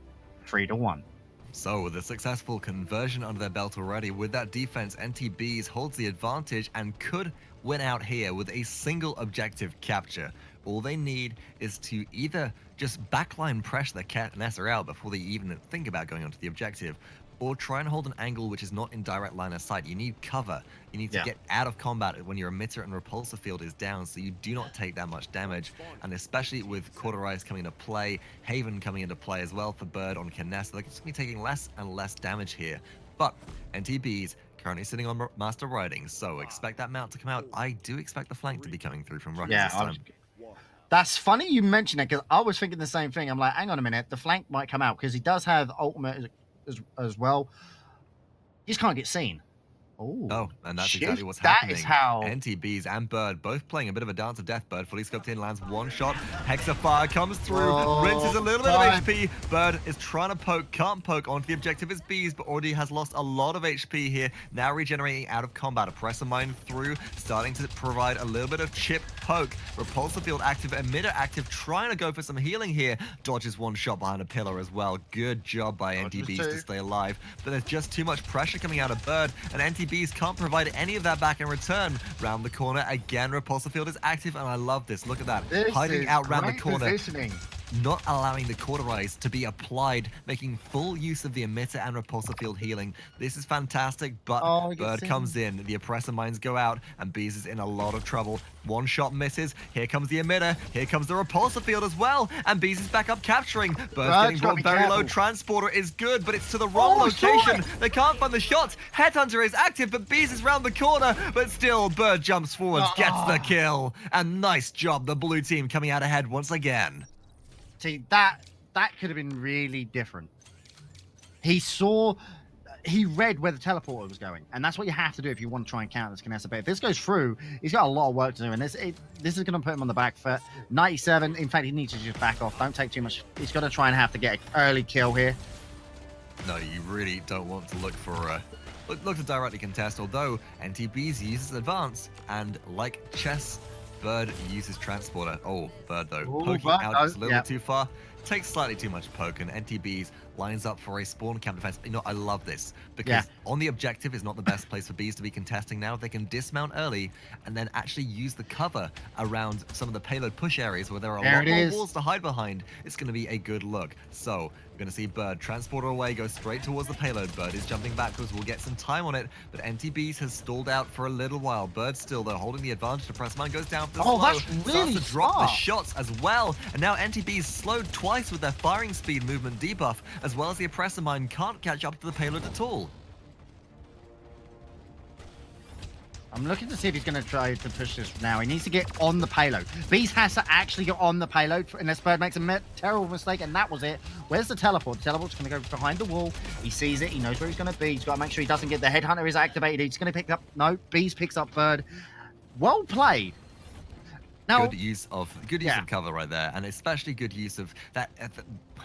3-1. So with a successful conversion under their belt already, with that defense, NTBees holds the advantage and could win out here with a single objective capture. All they need is to either just backline pressure the Canessa out before they even think about going onto the objective, or try and hold an angle which is not in direct line of sight. You need cover. You need to get out of combat when your emitter and repulsor field is down, so you do not take that much damage. And especially with Cauterize coming into play, Haven coming into play as well for Bird on Canessa, they're just going to be taking less and less damage here. But NTBees currently sitting on Master Riding, so expect that mount to come out. I do expect the flank to be coming through from Ruckus this time. That's funny you mention it, because I was thinking the same thing. I'm like, hang on a minute, the flank might come out, because he does have ultimate as well. He just can't get seen. Oh, and that's exactly what's happening. That is how NTBees and Bird both playing a bit of a dance of death. Bird fully scoped in, lands one shot. Hexafire comes through, rinses a little bit of HP. Bird is trying to poke, can't poke onto the objective as Bees, but already has lost a lot of HP here. Now regenerating out of combat. Oppressor mine through, starting to provide a little bit of chip poke. Repulsor field active, emitter active, trying to go for some healing here. Dodges one shot behind a pillar as well. Good job by NTBees to stay alive. But there's just too much pressure coming out of Bird, and NTBees can't provide any of that back in return. Round the corner again, repulsor field is active, and I love this. Look at that. Hiding out round the corner. Not allowing the Cauterize to be applied, making full use of the emitter and repulsor field healing. This is fantastic, but Bird comes in, the oppressor mines go out, and Bees is in a lot of trouble. One shot misses, here comes the emitter, here comes the repulsor field as well, and Bees is back up capturing. Bird's getting brought very low, transporter is good, but it's to the wrong location. They can't find the shots. Headhunter is active, but Bees is round the corner, but still Bird jumps forwards, gets the kill, and nice job, the blue team coming out ahead once again. See, that could have been really different. He read where the teleporter was going, and that's what you have to do if you want to try and counter this Canessa. But if this goes through, he's got a lot of work to do, and this is going to put him on the back foot. 97, in fact, he needs to just back off. Don't take too much. He's got to try and have to get an early kill here. No, you really don't want to look for look to directly contest, although NTBees uses advance, and like chess, Bird uses transporter. Bird though, poking out just a little too far. Takes slightly too much poke, and NTBees lines up for a spawn camp defense. You know, I love this, because on the objective is not the best place for Bees to be contesting now. They can dismount early and then actually use the cover around some of the payload push areas where there are a lot more walls to hide behind. It's going to be a good look. So we're going to see Bird transporter away, go straight towards the payload. Bird is jumping backwards. We'll get some time on it, but NTBees has stalled out for a little while. Bird still, though, holding the advantage. The press mine goes down for the slow. That's really starts to drop the shots as well. And now NTBees slowed twice with their firing speed movement debuff, as well as the oppressor mine can't catch up to the payload at all. I'm looking to see if he's going to try to push this now. He needs to get on the payload. Bees has to actually get on the payload unless Bird makes a terrible mistake, and that was it. Where's the teleport? The teleport's going to go behind the wall. He sees it. He knows where he's going to be. He's got to make sure he doesn't get the headhunter is activated. He's going to pick up... No, Bees picks up Bird. Well played. Now, good use of cover right there, and especially good use of that.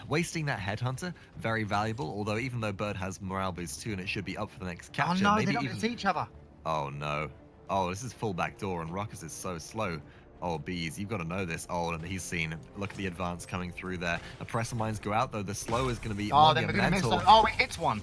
Wasting that headhunter, very valuable. Although even though Bird has morale boost too, and it should be up for the next capture. Oh no, maybe they don't even see each other. Oh no. Oh, this is full back door, and Ruckus is so slow. Oh, Bees, you've got to know this. Oh, and he's seen. Look at the advance coming through there. Oppressor mines go out, though. The slow is going to be monumental. Oh, he hits one.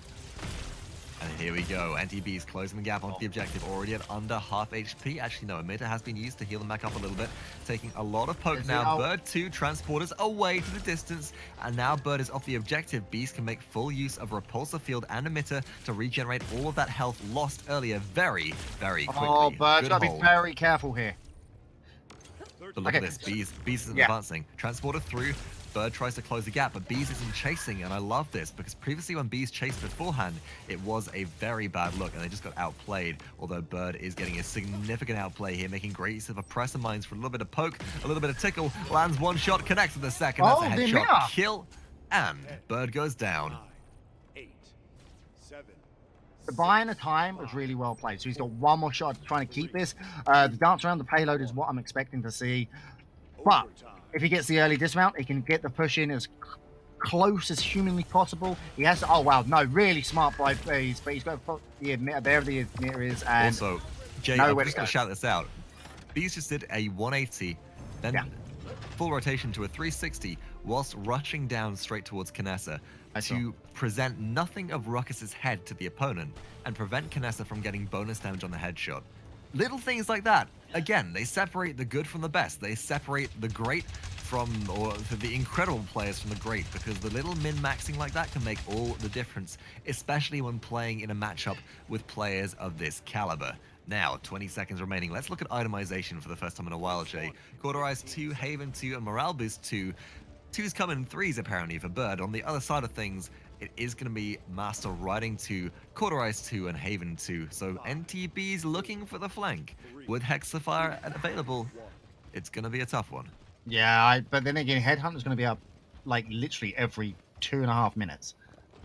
And here we go. NTBees closing the gap onto the objective, already at under half HP. Actually, no, emitter has been used to heal them back up a little bit, taking a lot of poke now. Bird 2 transporters away to the distance, and now Bird is off the objective. Bees can make full use of repulsor field and emitter to regenerate all of that health lost earlier very, very quickly. Oh, Bird's got to be very careful here. But look at this. Bees isn't advancing. Transporter through. Bird tries to close the gap, but Bees isn't chasing, and I love this because previously when Bees chased beforehand, it was a very bad look, and they just got outplayed, although Bird is getting a significant outplay here, making great use of oppressor mines for a little bit of poke, a little bit of tickle, lands one shot, connects with the second, that's a headshot, kill, and Bird goes down. 9, 8, 7, The buying the time was really well played, so he's got one more shot trying to keep this. The dance around the payload is what I'm expecting to see, but if he gets the early dismount, he can get the push in as close as humanly possible. He has to, oh wow, no, really smart by Bees, but he's got to put the emitter there, the emitter is, and also, Jay, I'm just going to shout this out. Bees just did a 180, then full rotation to a 360, whilst rushing down straight towards Kinessa to present nothing of Ruckus's head to the opponent and prevent Kinessa from getting bonus damage on the headshot. Little things like that. Again, they separate the good from the best. They separate the great from, or the incredible players from the great, because the little min-maxing like that can make all the difference, especially when playing in a matchup with players of this caliber. Now, 20 seconds remaining. Let's look at itemization for the first time in a while, Jay. Cauterize 2, Haven 2, and Morale Boost 2. 2's come in 3s apparently for Bird. On the other side of things, it is going to be Master Riding 2, Cauterize 2, and Haven 2. So NTBees looking for the flank. With Hexafire available, it's going to be a tough one. Yeah, but then again, Headhunter's going to be up like literally every 2.5 minutes.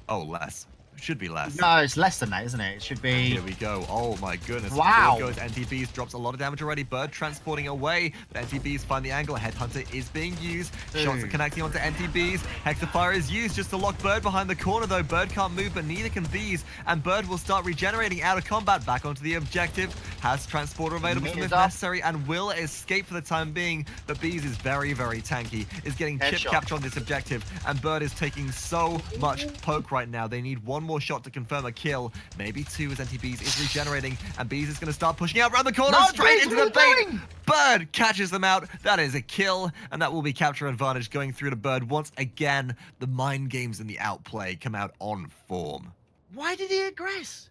Oh, less. Should be less. No, it's less than that, isn't it? It should be... Here we go. Oh my goodness. Wow. There goes NTBees, drops a lot of damage already. Bird transporting away, but NTBees find the angle. Headhunter is being used. Shots are connecting onto NTBees. Hexafire is used just to lock Bird behind the corner, though. Bird can't move, but neither can Bees, and Bird will start regenerating out of combat back onto the objective. Has transporter available if necessary, and will escape for the time being, but Bees is very, very tanky, is getting chip capture on this objective, and Bird is taking so much poke right now. They need one more shot to confirm a kill, maybe 2 as NTBees is regenerating, and Bees is going to start pushing out around the corner, straight into the bait. Bird catches them out. That is a kill, and that will be capture advantage going through to Bird. Once again, the mind games and the outplay come out on form. Why did he aggress?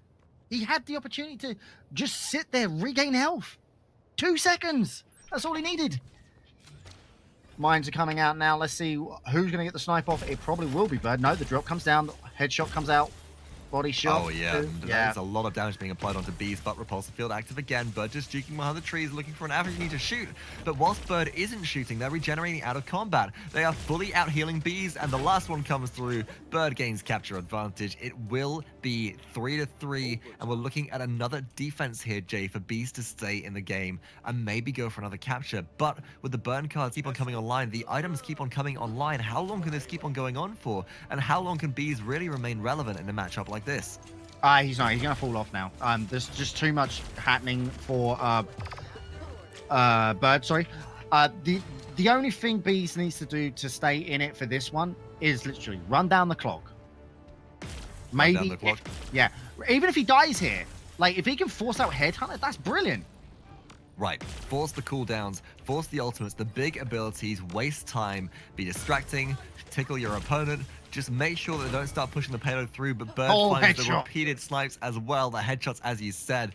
He had the opportunity to just sit there, regain health. 2 seconds. That's all he needed. Mines are coming out now. Let's see who's going to get the snipe off. It probably will be Bird. No, the drop comes down. The headshot comes out. Body shot. Oh, yeah. There's a lot of damage being applied onto Bees, but repulsor field active again. Bird just juking behind the trees, looking for an avenue to shoot. But whilst Bird isn't shooting, they're regenerating out of combat. They are fully out healing Bees, and the last one comes through. Bird gains capture advantage. It will be 3-3, and we're looking at another defense here, Jay, for Bees to stay in the game and maybe go for another capture. But with the burn cards keep on coming online, the items keep on coming online, how long can this keep on going on for? And how long can Bees really remain relevant in a matchup like this? He's not. He's going to fall off now. There's just too much happening for Bird. Sorry. The only thing Bees needs to do to stay in it for this one is literally run down the clock. Maybe. Run down the clock. Yeah. Even if he dies here, like if he can force out Headhunter, that's brilliant. Right, force the cooldowns, force the ultimates, the big abilities, waste time, be distracting, tickle your opponent, just make sure that they don't start pushing the payload through, but Bird finds the repeated snipes as well. The headshots, as you said,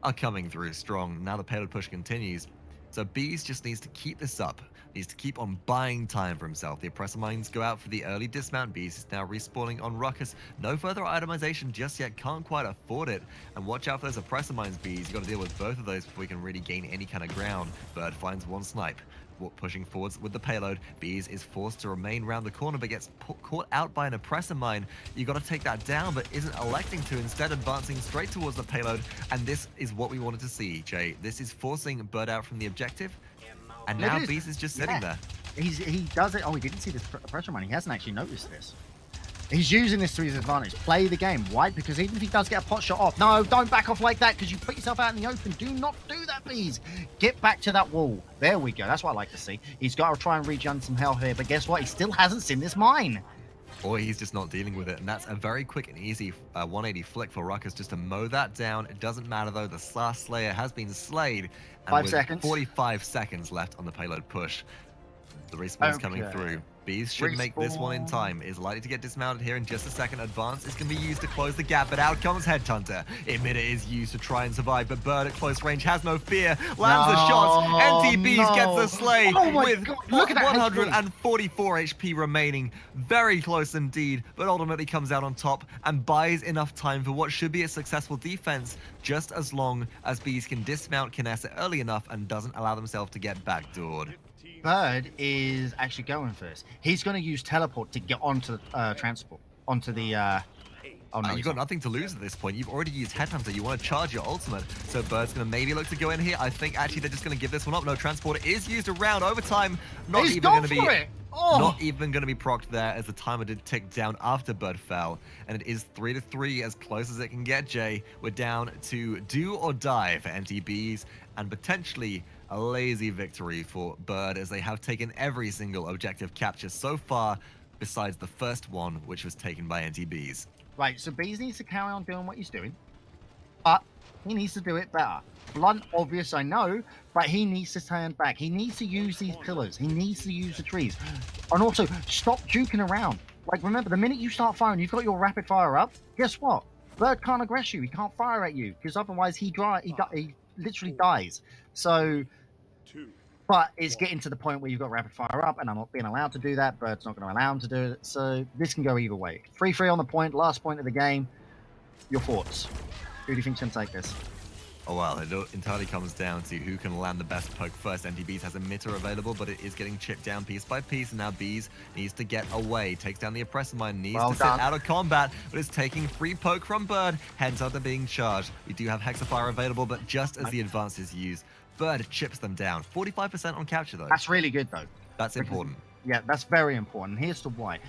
are coming through strong. Now the payload push continues. So Bees just needs to keep this up, needs to keep on buying time for himself. The oppressor mines go out for the early dismount. Bees is now respawning on Ruckus. No further itemization just yet, can't quite afford it. And watch out for those oppressor mines, Bees. You got to deal with both of those before we can really gain any kind of ground. Bird finds one snipe. Pushing forwards with the payload. Bees is forced to remain round the corner, but gets caught out by an oppressor mine. You got to take that down, but isn't electing to, instead advancing straight towards the payload. And this is what we wanted to see, Jay. This is forcing Bird out from the objective, and now Bees is just sitting there. He does it. Oh, he didn't see this oppressor mine. He hasn't actually noticed this. He's using this to his advantage. Play the game. Why? Because even if he does get a pot shot off, no, don't back off like that, because you put yourself out in the open. Do not do that, Bees. Get back to that wall. There we go. That's what I like to see. He's got to try and regen some health here, but guess what? He still hasn't seen this mine. Or he's just not dealing with it, and that's a very quick and easy 180 flick for Ruckus just to mow that down. It doesn't matter though, the Slash Slayer has been slayed, and 5 with seconds. 45 seconds left on the payload push, the respawn's coming Okay. through. Bees should make this one in time. Is likely to get dismounted here in just a second. Advance is going to be used to close the gap, but out comes Headhunter. Emitter is used to try and survive, but Bird at close range has no fear. Lands the shots. NTBees gets the slay Oh my with God, look at that 144 HP remaining. Very close indeed, but ultimately comes out on top and buys enough time for what should be a successful defense, just as long as Bees can dismount Kinessa early enough and doesn't allow themselves to get backdoored. Bird is actually going first. He's going to use teleport to get onto the transport, onto the. Oh no, You've got nothing to lose at this point. You've already used Headhunter. You want to charge your ultimate. So Bird's going to maybe look to go in here. I think actually they're just going to give this one up. No, Transporter is used around overtime. Not He's even going to be. Oh. Not even going to be procced there as the timer did tick down after Bird fell. And it is 3-3, as close as it can get, Jay. We're down to do or die for NTBees, and potentially a lazy victory for Bird, as they have taken every single objective capture so far, besides the first one, which was taken by NTBees. Right, so Bees needs to carry on doing what he's doing, but he needs to do it better. Blunt, obvious, I know, but he needs to turn back. He needs to use these pillars. He needs to use the trees. And also, stop juking around. Like, remember, the minute you start firing, you've got your rapid fire up, guess what? Bird can't aggress you. He can't fire at you, because otherwise he literally dies. So, but it's getting to the point where you've got rapid fire up, and I'm not being allowed to do that. Bird's not going to allow him to do it. So this can go either way. 3-3 on the point, last point of the game. Your thoughts? Who do you think's going to take this? Oh well, it entirely comes down to who can land the best poke first. NTBees has a Emitter available, but it is getting chipped down piece by piece, and now Bees needs to get away. Takes down the Oppressor Mine, needs to sit out of combat, but is taking free poke from Bird. Headhunter being charged. We do have Hexafire available, but just as the advance is used, Bird chips them down. 45% on capture though. That's really good though. That's important. Yeah, that's very important. Here's the why.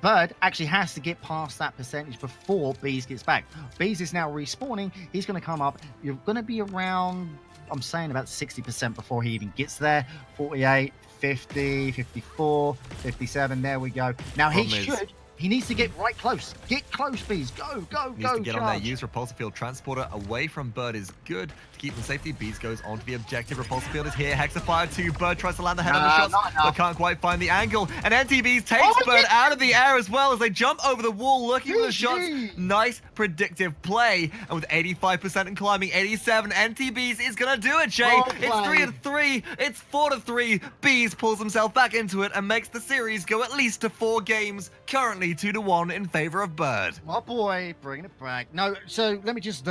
Bird actually has to get past that percentage before Bees gets back. Bees is now respawning. He's going to come up. You're going to be around, I'm saying about 60% before he even gets there. 48, 50, 54, 57. There we go. Now he needs to get right close. Get close, Bees. Go, go, needs go. To get on there. Use Repulsive Field Transporter away from Bird is good to keep them safety. Bees goes onto the objective. Repulsive Field is here. Hexafire 2. Bird tries to land the head on the shots, but can't quite find the angle. And NTBees takes Bird out of the air as well as they jump over the wall looking for the shots. Nice predictive play. And with 85% and climbing 87, NTBees is going to do it, Jay. It's 3-3. It's 4-3. Bees pulls himself back into it and makes the series go at least to 4 games. Currently 2-1 in favor of Bird. My boy, bringing it back. No, so let me just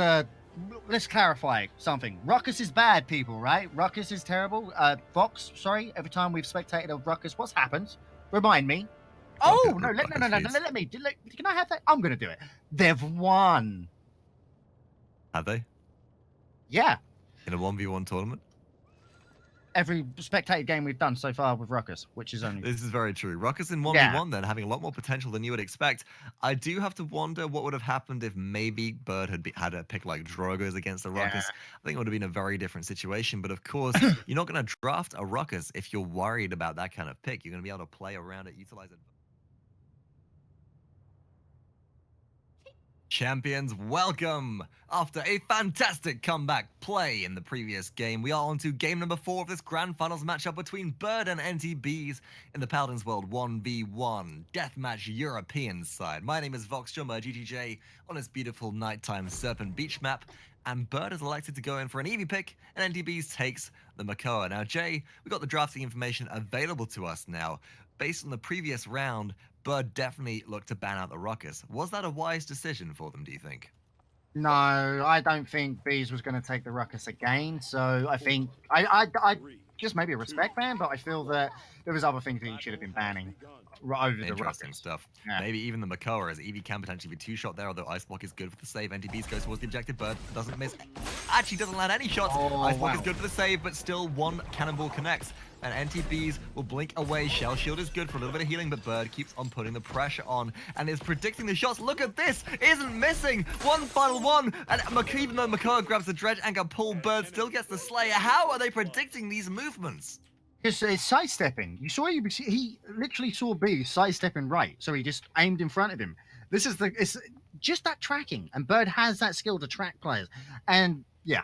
let's clarify something. Ruckus is bad, people, right? Ruckus is terrible. Fox, sorry. Every time we've spectated a Ruckus, what's happened? Remind me. Oh no! Let me. Can I have that? I'm gonna do it. They've won. Have they? Yeah. In a 1v1 tournament? Every spectated game we've done so far with Ruckus, which is only... This is very true. Ruckus in 1v1 then, having a lot more potential than you would expect. I do have to wonder what would have happened if maybe Bird had a pick like Drogo's against the Ruckus. I think it would have been a very different situation. But of course, you're not going to draft a Ruckus if you're worried about that kind of pick. You're going to be able to play around it, utilize it. Champions, welcome! After a fantastic comeback play in the previous game, we are on to game number 4 of this Grand Finals matchup between Bird and NTBees in the Paladins World 1v1 Deathmatch European side. My name is Vox Jummer GTJ on this beautiful nighttime Serpent Beach map, and Bird is elected to go in for an Eevee pick, and NTBees takes the Makoa. Now, Jay, we got the drafting information available to us now. Based on the previous round, Bird definitely looked to ban out the Ruckus. Was that a wise decision for them, do you think? No, I don't think Bees was going to take the Ruckus again. So I think I just maybe a respect ban, but I feel that there was other things that he should have been banning over the Interesting Ruckus stuff. Yeah. Maybe even the Makoa, as Eevee can potentially be 2-shot there, although Ice Block is good for the save. NTBees goes towards the objective. Bird doesn't miss. Actually doesn't land any shots. Ice Block is good for the save, but still one cannonball connects. And NTBees will blink away. Shell Shield is good for a little bit of healing, but Bird keeps on putting the pressure on and is predicting the shots. Look at this! Isn't missing! One final one! And even though Makoa grabs the Dredge and can pull, Bird still gets the Slayer. How are they predicting these movements? Just it's sidestepping. You saw he literally saw B sidestepping right, so he just aimed in front of him. It's just that tracking, and Bird has that skill to track players, and yeah.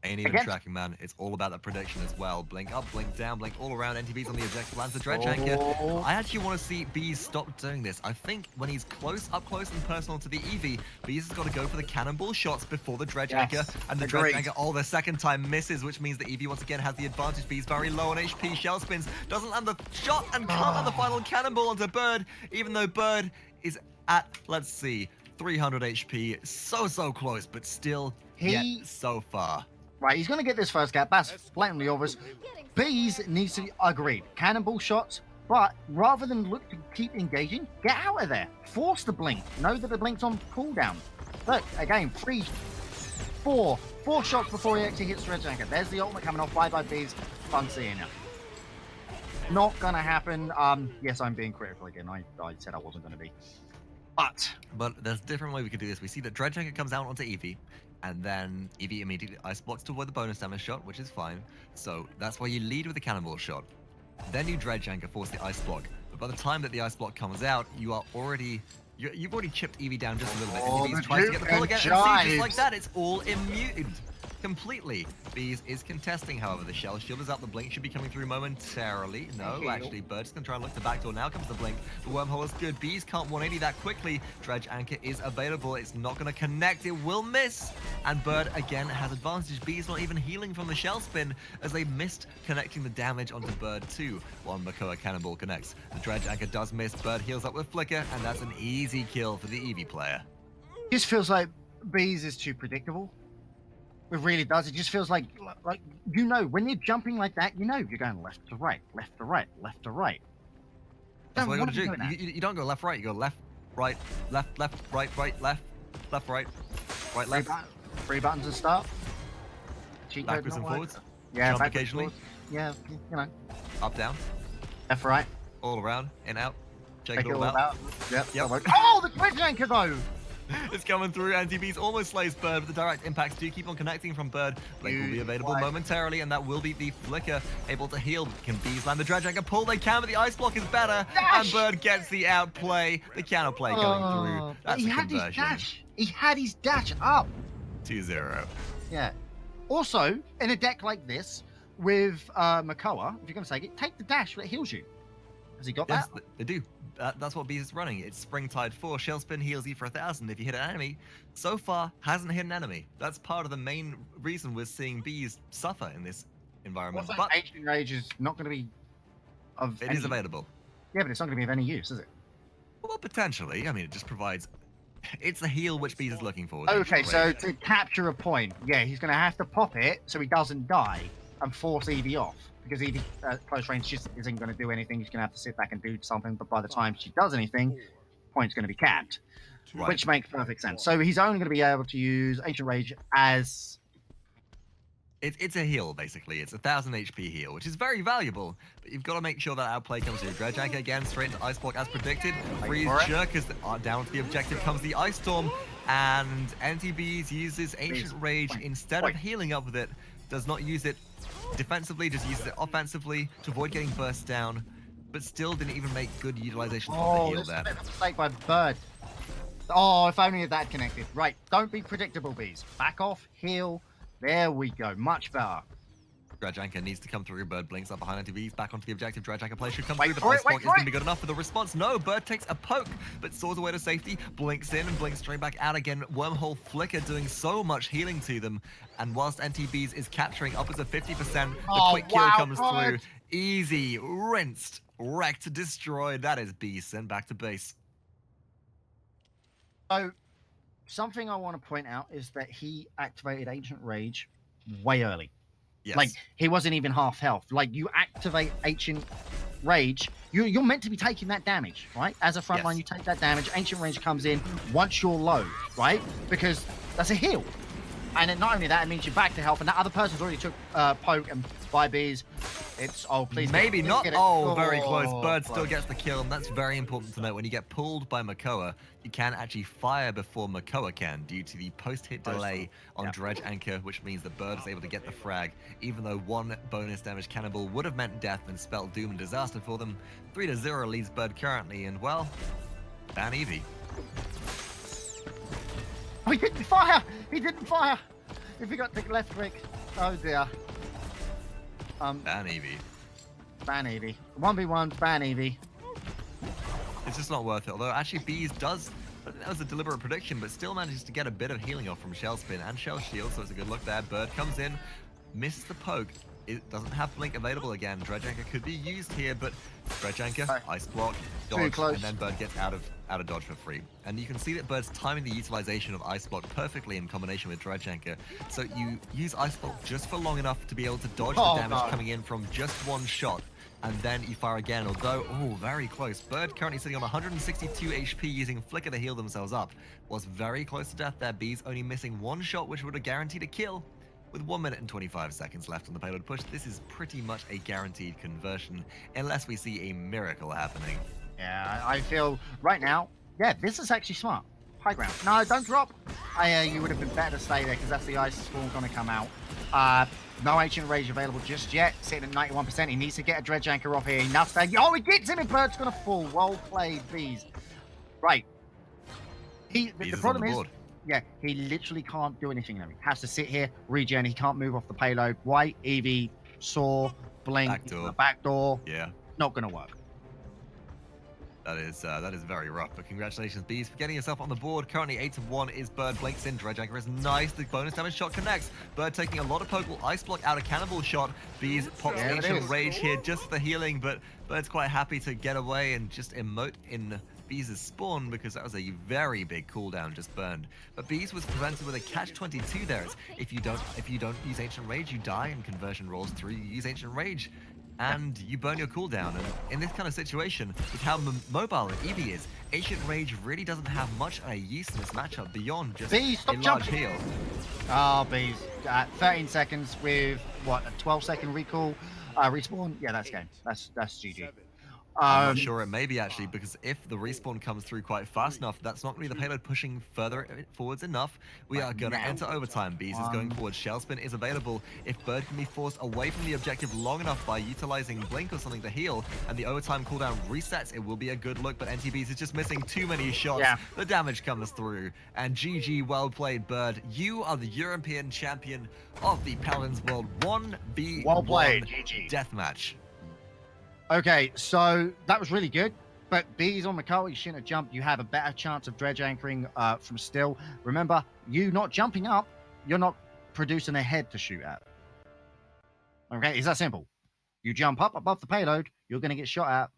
Ain't even tracking, man. It's all about that prediction as well. Blink up, blink down, blink all around. NTBees on the objective, lands the dredge anchor. I actually want to see Bees stop doing this. I think when he's up close and personal to the Eevee, Bees has got to go for the cannonball shots before the dredge anchor. And the dredge anchor, the second time misses, which means the Eevee once again has the advantage. Bees very low on HP. Shell spins, doesn't land the shot, and can't land the final cannonball onto Bird, even though Bird is at, let's see, 300 HP. So close, but still yet so far. Right, he's going to get this first gap. That's blatantly obvious. Bees needs to be agreed. Cannonball shots, but rather than look to keep engaging, get out of there. Force the blink. Know that the blink's on cooldown. Look, again, four shots before he actually hits Dredge Anchor. There's the ultimate coming off. Bye Bees. Fun seeing you. Not going to happen. Yes, I'm being critical again. I said I wasn't going to be. But there's a different way we could do this. We see that Dredge Anchor comes out onto Eevee, and then Eevee immediately ice blocks to avoid the bonus damage shot, which is fine. So that's why you lead with the cannonball shot. Then you Dredge Anchor, force the ice block. But by the time that the ice block comes out, you've already chipped Eevee down just a little bit. And Eevee tries to get the pull again, and see, just like that, it's all immuted completely. Bees is contesting, however. The shell shield is up. The blink should be coming through momentarily. No, actually, Bird's going to try and look the back door. Now comes the blink. The wormhole is good. Bees can't 180 that quickly. Dredge Anchor is available. It's not going to connect. It will miss. And Bird, again, has advantage. Bees not even healing from the shell spin as they missed connecting the damage onto Bird too. While Makoa Cannonball connects. The Dredge Anchor does miss. Bird heals up with Flicker, and that's an easy kill for the Eevee player. Just feels like Bees is too predictable. It really does. It just feels like when you're jumping like that, you're going left to right, left to right, left to right. That's what you got to do. You don't go left, right. You go left, right, left, right, right, left, left, right, right, left. Three buttons to start. Backwards and forwards. Yeah, jump occasionally. Yeah, Up, down. Left, right. All around, in, out. Check it all out. Yep. Oh, the Dredge Anchor though! It's coming through. NTBees almost slays Bird, but the direct impacts do keep on connecting from Bird. Blink will be available momentarily, and that will be the Flicker able to heal. Can Bees land the Dredge Anchor? Pull they can, but the Ice Block is better. And Bird gets the outplay. The counterplay coming through. That's a conversion. He had his dash up. 2-0. Yeah. Also, in a deck like this, with Makoa, if you're going to take it, take the dash that heals you. Has he got that? Yes, they do. That's what Bees is running. It's Springtide 4. Shell Spin heals you for 1,000 if you hit an enemy. So far, hasn't hit an enemy. That's part of the main reason we're seeing Bees suffer in this environment. But Ancient Rage is not going to be of It is available. Yeah, but it's not going to be of any use, is it? Well, potentially. I mean, it just provides... It's the heal which Bees is looking for. Okay, so to capture a point, yeah, he's going to have to pop it so he doesn't die and force Eevee off. Because Eevee close range just isn't going to do anything. He's going to have to sit back and do something. But by the time she does anything, point's going to be capped, which makes perfect sense. So he's only going to be able to use Ancient Rage as... It's a heal, basically. It's 1,000 HP heal, which is very valuable. But you've got to make sure that outplay comes through. Dredge Anchor again, straight into Ice Block as predicted. Freeze Jerk as down to the objective comes the Ice Storm. And NTBees uses Ancient Rage instead of healing up with it. Does not use it defensively, just uses it offensively to avoid getting burst down, but still didn't even make good utilization of the heal there. Oh, mistake by Bird. Oh, if only that connected. Right, don't be predictable, Bees. Back off, heal. There we go, much better. Dredge Anchor needs to come through. Bird blinks up behind NTBees, back onto the objective. Dredge Anchor play should come through, but Ice Block is going to be good enough for the response. No, Bird takes a poke, but soars away to safety, blinks in and blinks straight back out again. Wormhole Flicker doing so much healing to them, and whilst NTBees is capturing upwards of 50%, the quick kill comes through. Easy, rinsed, wrecked, destroyed. That is Bees sent back to base. So, something I want to point out is that he activated Ancient Rage way early. Yes. Like, he wasn't even half health. Like, you activate Ancient Rage, you're meant to be taking that damage, right? As a frontline, you take that damage. Ancient Rage comes in once you're low, right? Because that's a heal. And then not only that, it means you're back to health, and that other person's already took poke, and by Bees, it's, oh, please. Maybe please not. get it. Oh, very close. Oh, Bird still close. gets the kill, and that's very important to note. When you get pulled by Makoa, you can actually fire before Makoa can due to the post-hit delay on Dredge Anchor, which means that Bird is able to get the frag, even though one bonus damage cannonball would have meant death and spelled doom and disaster for them. 3-0 leads Bird currently, and well, ban Eevee. Oh, he didn't fire! He didn't fire! If he got the left click, oh dear. Ban Eevee. Ban Eevee. 1v1, ban Eevee. It's just not worth it. Although actually Bees does, I think that was a deliberate prediction, but still manages to get a bit of healing off from Shell Spin and Shell Shield, so it's a good look there. Bird comes in, misses the poke. It doesn't have Blink available again. Dredge Anchor could be used here, but Dredge Anchor, Ice Block, dodge, and then Bird gets out of dodge for free. And you can see that Bird's timing the utilization of Ice Block perfectly in combination with Dredge Anchor. So you use Ice Block just for long enough to be able to dodge the damage coming in from just one shot, and then you fire again, although, oh, very close. Bird currently sitting on 162 HP using Flicker to heal themselves up. Was very close to death there. Bees only missing one shot, which would have guaranteed a kill. With 1 minute and 25 seconds left on the payload push, this is pretty much a guaranteed conversion, unless we see a miracle happening. Yeah, I feel right now, yeah, this is actually smart. High ground. No, don't drop. You would have been better to stay there, because that's the ice spawn going to come out. No Ancient Rage available just yet. Sitting at 91%. He needs to get a Dredge Anchor off here. Enough there. Oh, he gets him, and Bird's going to fall. Well played, Bees. Right. The problem is, yeah, he literally can't do anything now. He has to sit here, regen. He can't move off the payload. White, Eevee, Saw, Blink, backdoor. Yeah. Not going to work. That is very rough, but congratulations, Bees, for getting yourself on the board. Currently 8-1 is Bird. Blinks in, Dredge Anchor is nice. The bonus damage shot connects. Bird taking a lot of poke, Ice Block out, a cannonball shot. Bees pops Ancient Rage here just for the healing, but Bird's quite happy to get away and just emote in Bees' spawn, because that was a very big cooldown just burned. But Bees was presented with a catch-22 there. It's if you don't use Ancient Rage, you die, and conversion rolls through. You use Ancient Rage, and you burn your cooldown. And in this kind of situation, with how mobile Eevee is, Ancient Rage really doesn't have much use in this matchup beyond just a large heal. Oh, Bees. 13 seconds with, what, a 12-second recall? Respawn? Yeah, that's game. That's GG. I'm not sure it may be, actually, because if the respawn comes through quite fast enough, that's not going to be the payload pushing further forwards enough. We are going to enter overtime. Bees is going forward. Shell Spin is available. If Bird can be forced away from the objective long enough by utilizing Blink or something to heal, and the overtime cooldown resets, it will be a good look, but NTBees is just missing too many shots. Yeah. The damage comes through, and GG, well played, Bird. You are the European champion of the Paladins World 1v1 well played, GG. Deathmatch. Okay, so that was really good, but Bees on Makoa, you shouldn't have jumped. You have a better chance of dredge anchoring from still. Remember, you not jumping up, you're not producing a head to shoot at. Okay, it's that simple. You jump up above the payload, you're going to get shot at.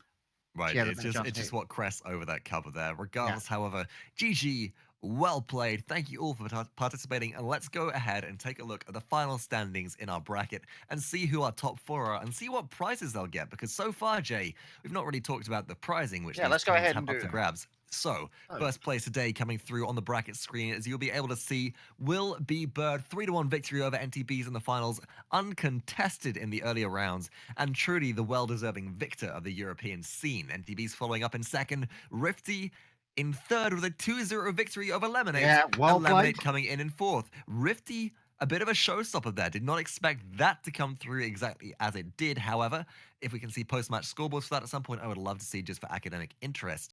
Right, Yeah, it's just what crests over that cover there. Regardless, however, GG, well played. Thank you all for participating, and let's go ahead and take a look at the final standings in our bracket and see who our top 4 are and see what prizes they'll get, because so far, Jay, we've not really talked about the prizing, which let's go ahead and have up to grabs. So, first place today coming through on the bracket screen, as you'll be able to see, will be Bird. 3-1 victory over NTBees in the finals, uncontested in the earlier rounds, and truly the well-deserving victor of the European scene. NTBees following up in second, Rifty in third with a 2-0 victory over Lemonade. Yeah, well and Lemonade played. coming in fourth. Rifty, a bit of a showstopper there. Did not expect that to come through exactly as it did. However, if we can see post-match scoreboards for that at some point, I would love to see just for academic interest.